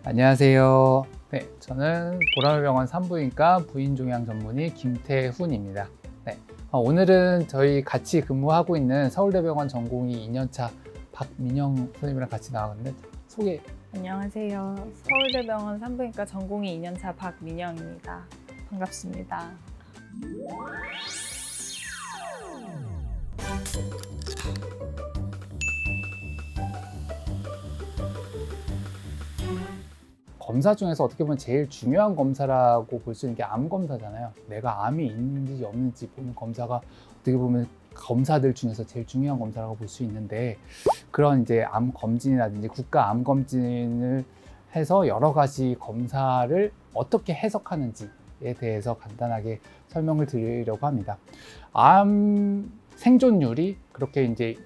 안녕하세요. 네, 저는 보라매병원 산부인과 부인종양 전문의 김태훈입니다. 네, 오늘은 저희 같이 근무하고 있는 서울대병원 전공의 2년차 박민영 선생님이랑 같이 나왔는데 소개. 안녕하세요. 서울대병원 산부인과 전공의 2년차 박민영입니다. 반갑습니다. 검사 중에서 어떻게 보면 제일 중요한 검사라고 볼 수 있는 게 암 검사잖아요. 내가 암이 있는지 없는지 보는 검사가 어떻게 보면 검사들 중에서 제일 중요한 검사라고 볼 수 있는데, 그런 이제 암 검진이라든지 국가 암 검진을 해서 여러 가지 검사를 어떻게 해석하는지에 대해서 간단하게 설명을 드리려고 합니다. 암 생존율이 그렇게 이제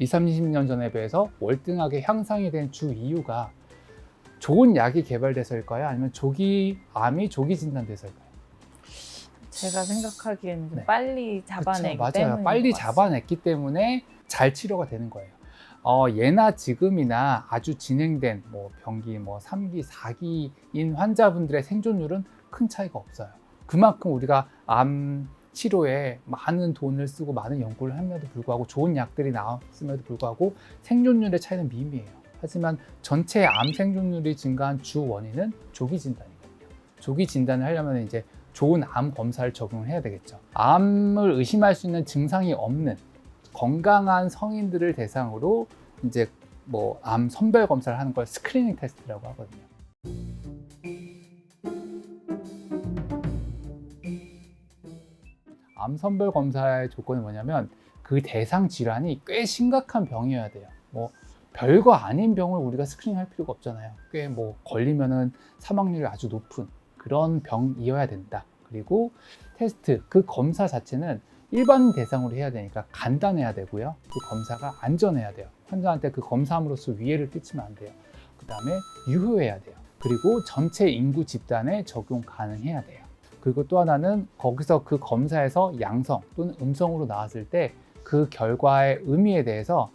20, 30년 전에 비해서 월등하게 향상이 된 주 이유가 좋은 약이 개발돼서일까요? 아니면 암이 조기 진단돼서일까요? 제가 생각하기에는 네. 빨리 잡아내기 맞아요. 때문인 빨리 것 같습니다. 잡아냈기 때문에 잘 치료가 되는 거예요. 예나 지금이나 아주 진행된 병기 3기, 4기인 환자분들의 생존율은 큰 차이가 없어요. 그만큼 우리가 암 치료에 많은 돈을 쓰고 많은 연구를 함에도 불구하고 좋은 약들이 나왔음에도 불구하고 생존율의 차이는 미미해요. 하지만 전체 암 생존율이 증가한 주 원인은 조기 진단이거든요. 조기 진단을 하려면 이제 좋은 암 검사를 적용을 해야 되겠죠. 암을 의심할 수 있는 증상이 없는 건강한 성인들을 대상으로 이제 암 선별 검사를 하는 걸 스크리닝 테스트라고 하거든요. 암 선별 검사의 조건이 뭐냐면 그 대상 질환이 꽤 심각한 병이어야 돼요. 별거 아닌 병을 우리가 스크린할 필요가 없잖아요. 꽤 걸리면은 사망률이 아주 높은 그런 병이어야 된다. 그리고 테스트, 그 검사 자체는 일반 대상으로 해야 되니까 간단해야 되고요. 그 검사가 안전해야 돼요. 환자한테 그 검사함으로써 위해를 끼치면 안 돼요. 그 다음에 유효해야 돼요. 그리고 전체 인구 집단에 적용 가능해야 돼요. 그리고 또 하나는 거기서 그 검사에서 양성 또는 음성으로 나왔을 때 그 결과의 의미에 대해서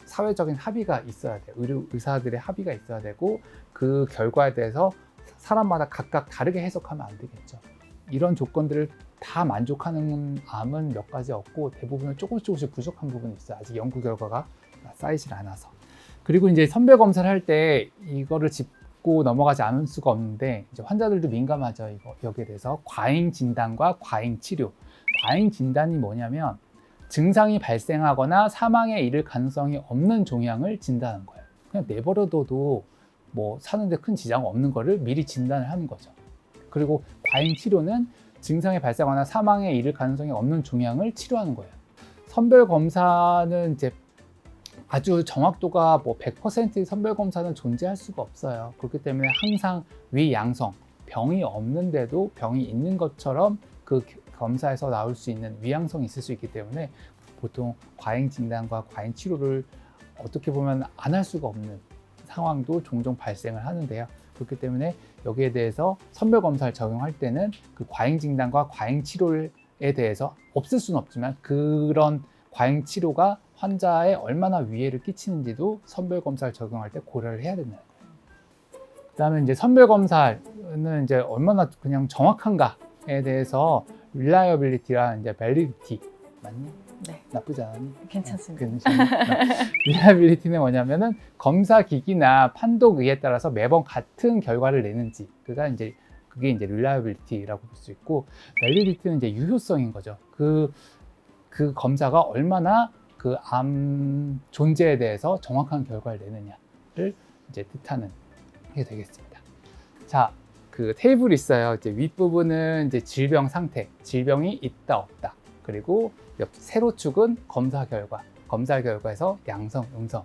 사회적인 합의가 있어야 돼요. 의사들의 합의가 있어야 되고, 그 결과에 대해서 사람마다 각각 다르게 해석하면 안 되겠죠. 이런 조건들을 다 만족하는 암은 몇 가지 없고, 대부분은 조금씩 부족한 부분이 있어요. 아직 연구 결과가 쌓이질 않아서. 그리고 이제 선별 검사를 할 때 이거를 짚고 넘어가지 않을 수가 없는데, 이제 환자들도 민감하죠. 여기에 대해서 과잉 진단과 과잉 치료. 과잉 진단이 뭐냐면 증상이 발생하거나 사망에 이를 가능성이 없는 종양을 진단하는 거예요. 그냥 내버려둬도 사는데 큰 지장 없는 거를 미리 진단을 하는 거죠. 그리고 과잉 치료는 증상이 발생하거나 사망에 이를 가능성이 없는 종양을 치료하는 거예요. 선별 검사는 이제 아주 정확도가 100%의 선별 검사는 존재할 수가 없어요. 그렇기 때문에 항상 위양성, 병이 없는데도 병이 있는 것처럼 그 검사에서 나올 수 있는 위양성이 있을 수 있기 때문에 보통 과잉 진단과 과잉 치료를 어떻게 보면 안 할 수가 없는 상황도 종종 발생을 하는데요. 그렇기 때문에 여기에 대해서 선별 검사를 적용할 때는 그 과잉 진단과 과잉 치료에 대해서 없을 수는 없지만 그런 과잉 치료가 환자에 얼마나 위해를 끼치는지도 선별 검사를 적용할 때 고려를 해야 된다는 거예요. 그다음에 이제 선별 검사는 이제 얼마나 그냥 정확한가에 대해서 reliability랑 이제 validity, 맞니? 네, 나쁘지 않았니? 괜찮습니다. reliability는 뭐냐면은 검사 기기나 판독의에 따라서 매번 같은 결과를 내는지, 그게 이제 reliability라고 볼 수 있고, validity는 이제 유효성인 거죠. 그 검사가 얼마나 그 암 존재에 대해서 정확한 결과를 내느냐를 이제 뜻하는 게 되겠습니다. 자, 그 테이블이 있어요. 이제 윗부분은 이제 질병 상태, 질병이 있다 없다. 그리고 세로 축은 검사 결과에서 양성, 음성.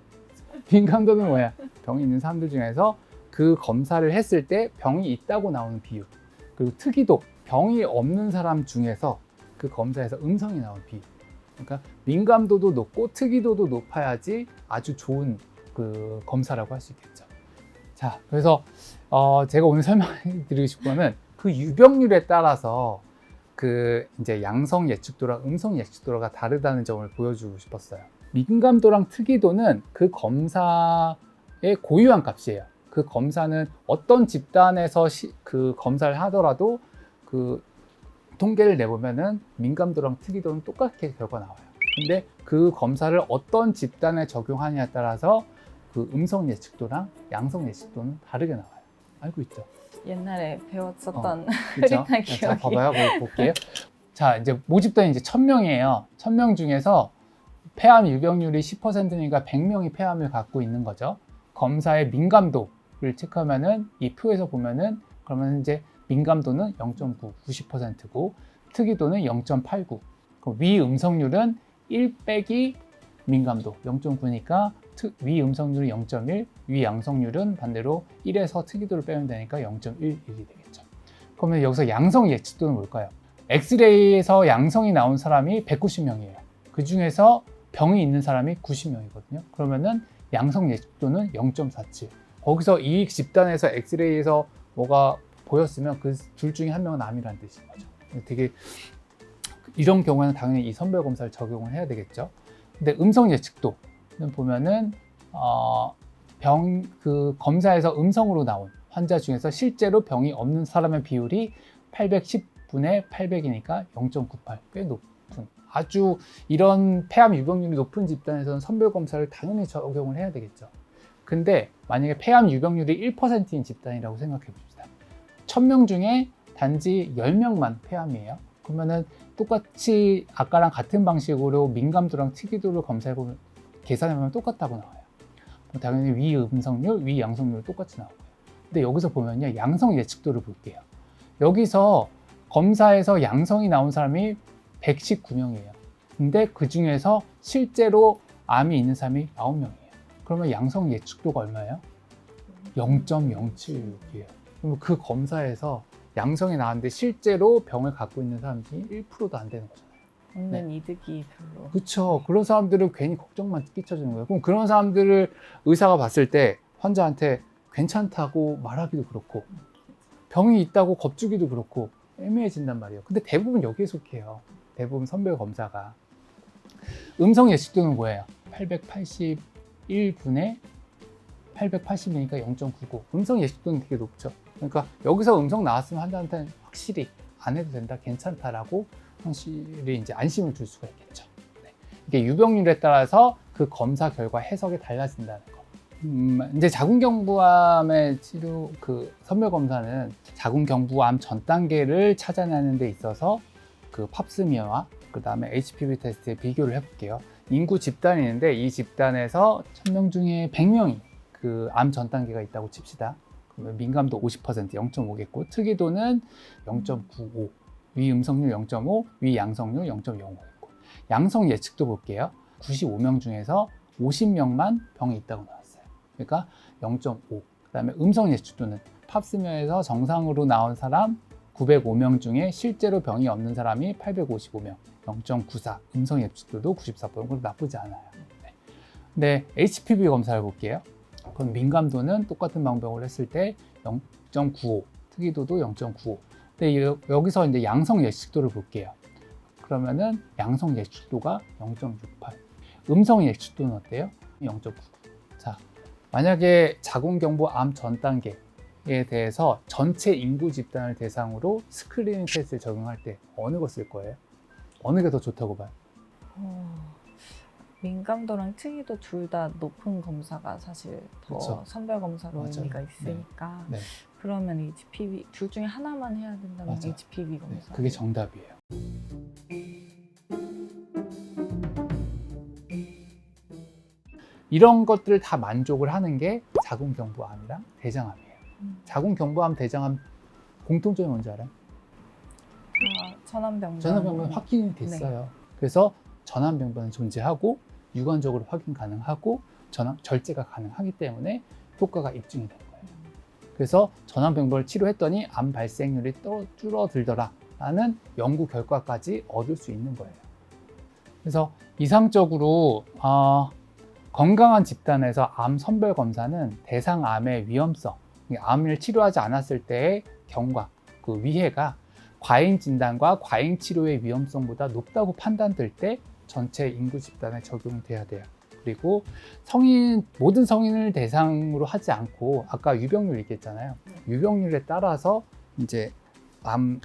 빈감도는 뭐야? 병이 있는 사람들 중에서 그 검사를 했을 때 병이 있다고 나오는 비율. 그리고 특이도, 병이 없는 사람 중에서 그 검사에서 음성이 나오는 비율. 그러니까 민감도도 높고 특이도도 높아야지 아주 좋은 그 검사라고 할 수 있겠죠. 자, 그래서 제가 오늘 설명드리고 싶은 거는 그 유병률에 따라서 그 이제 양성 예측도랑 음성 예측도가 다르다는 점을 보여주고 싶었어요. 민감도랑 특이도는 그 검사의 고유한 값이에요. 그 검사는 어떤 집단에서 그 검사를 하더라도 그 통계를 내보면은 민감도랑 특이도는 똑같게 결과 나와요. 근데 그 검사를 어떤 집단에 적용하느냐에 따라서 그 음성 예측도랑 양성 예측도는 다르게 나와요. 알고 있죠? 옛날에 배웠었던 그렇죠? 흐릿한 자, 기억이. 봐봐요. 볼게요. 자, 이제 모집단이 이제 1000명이에요. 1000명 중에서 폐암 유병률이 10%니까 100명이 폐암을 갖고 있는 거죠. 검사의 민감도를 체크하면은 이 표에서 보면은 그러면 이제 민감도는 0.9, 90%고 특이도는 0.89. 위 음성률은 1 빼기 민감도 0.9니까 위 음성률이 0.1, 위 양성률은 반대로 1에서 특이도를 빼면 되니까 0.11이 되겠죠. 그러면 여기서 양성 예측도는 뭘까요? 엑스레이에서 양성이 나온 사람이 190명이에요. 그 중에서 병이 있는 사람이 90명이거든요. 그러면은 양성 예측도는 0.47. 거기서 이 집단에서 엑스레이에서 뭐가 보였으면 그 둘 중에 한 명은 암이라는 뜻인 거죠. 되게 이런 경우에는 당연히 이 선별 검사를 적용을 해야 되겠죠. 근데 음성 예측도는 보면은 그 검사에서 음성으로 나온 환자 중에서 실제로 병이 없는 사람의 비율이 810분의 800이니까 0.98. 꽤 높은. 아주 이런 폐암 유병률이 높은 집단에서는 선별 검사를 당연히 적용을 해야 되겠죠. 근데 만약에 폐암 유병률이 1%인 집단이라고 생각해 봅시다. 1000명 중에 단지 10명만 폐암이에요. 그러면은 똑같이 아까랑 같은 방식으로 민감도랑 특이도를 검사해보면 계산해보면 똑같다고 나와요. 당연히 위 음성률, 위 양성률 똑같이 나오고요. 근데 여기서 보면요, 양성 예측도를 볼게요. 여기서 검사에서 양성이 나온 사람이 119명이에요. 근데 그 중에서 실제로 암이 있는 사람이 9명이에요. 그러면 양성 예측도가 얼마예요? 0.076이에요. 그럼 그 검사에서 양성이 나왔는데 실제로 병을 갖고 있는 사람이 1%도 안 되는 거잖아요. 얻는 이득이 별로. 그렇죠. 그런 사람들은 괜히 걱정만 끼쳐주는 거예요. 그럼 그런 사람들을 의사가 봤을 때 환자한테 괜찮다고 말하기도 그렇고 병이 있다고 겁주기도 그렇고 애매해진단 말이에요. 근데 대부분 여기에 속해요. 대부분 선별 검사가. 음성 예측도는 뭐예요? 881분의 880이니까 0.99. 음성 예측도는 되게 높죠. 그러니까 여기서 음성 나왔으면 환자한테는 확실히 안 해도 된다, 괜찮다라고 확실히 이제 안심을 줄 수가 있겠죠. 네. 이게 유병률에 따라서 그 검사 결과 해석이 달라진다는 거. 이제 자궁경부암의 치료 그 선별 검사는 자궁경부암 전 단계를 찾아내는 데 있어서 그 팝스미어와 그 다음에 HPV 테스트에 비교를 해볼게요. 인구 집단이 있는데 이 집단에서 1000명 중에 100명이 그 암 전 단계가 있다고 칩시다. 그러면 민감도 50%, 0.5겠고 특이도는 0.95, 위 음성률 0.5, 위 양성률 0.05겠고 양성 예측도 볼게요. 95명 중에서 50명만 병이 있다고 나왔어요. 그러니까 0.5. 그 다음에 음성 예측도는 팝스미어에서 정상으로 나온 사람 905명 중에 실제로 병이 없는 사람이 855명, 0.94. 음성 예측도도 94%. 나쁘지 않아요. 네. 근데 HPV 검사를 볼게요. 그럼 민감도는 똑같은 방법을 했을 때 0.95, 특이도도 0.95. 근데 여기서 이제 양성 예측도를 볼게요. 그러면은 양성 예측도가 0.68. 음성 예측도는 어때요? 0.99. 자, 만약에 자궁경부암 전 단계에 대해서 전체 인구 집단을 대상으로 스크리닝 테스트를 적용할 때 어느 거 쓸 거예요? 어느 게 더 좋다고 봐요? 민감도랑 특이도 둘 다 높은 검사가 사실 더 그렇죠. 선별 검사로 맞아요. 의미가 있으니까 네. 그러면 HPV 둘 중에 하나만 해야 된다면 맞아. HPV 네, 검사. 그게 정답이에요. 이런 것들을 다 만족을 하는 게 자궁경부암이랑 대장암이에요. 자궁경부암, 대장암 공통점이 뭔지 알아요? 전암병변. 전암병변 확인이 됐어요. 그래서 전암병변은 존재하고 유관적으로 확인 가능하고 절제가 가능하기 때문에 효과가 입증이 된 거예요. 그래서 전암병변을 치료했더니 암 발생률이 줄어들더라라는 연구 결과까지 얻을 수 있는 거예요. 그래서 이상적으로 건강한 집단에서 암 선별 검사는 대상 암의 위험성, 암을 치료하지 않았을 때의 경과, 그 위해가 과잉 진단과 과잉 치료의 위험성보다 높다고 판단될 때 전체 인구 집단에 적용돼야 돼요. 그리고 모든 성인을 대상으로 하지 않고 아까 유병률 얘기했잖아요. 유병률에 따라서 이제 암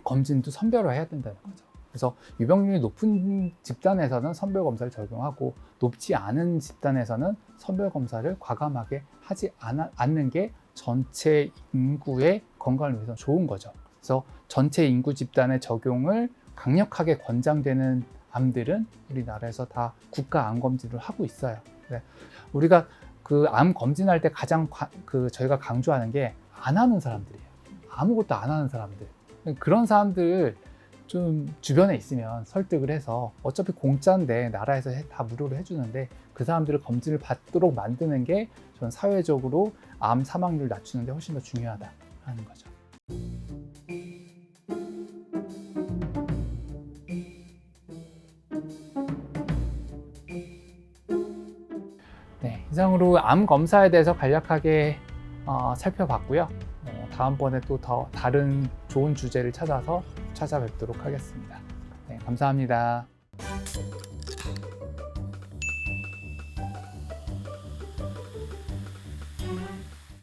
검진도 선별화해야 된다는 거죠. 그래서 유병률이 높은 집단에서는 선별 검사를 적용하고 높지 않은 집단에서는 선별 검사를 과감하게 하지 않는 게 전체 인구의 건강을 위해서 좋은 거죠. 그래서 전체 인구 집단의 적용을 강력하게 권장되는 암들은 우리나라에서 다 국가 암 검진을 하고 있어요. 우리가 그 암 검진할 때 가장 저희가 강조하는 게 안 하는 사람들이에요. 아무것도 안 하는 사람들. 그런 사람들 좀 주변에 있으면 설득을 해서 어차피 공짜인데 나라에서 다 무료로 해주는데 그 사람들을 검진을 받도록 만드는 게 전 사회적으로 암 사망률 낮추는 데 훨씬 더 중요하다는 거죠. 네, 이상으로 암 검사에 대해서 간략하게 살펴봤고요. 다음번에 또 더 다른 좋은 주제를 찾아서 찾아뵙도록 하겠습니다. 네, 감사합니다.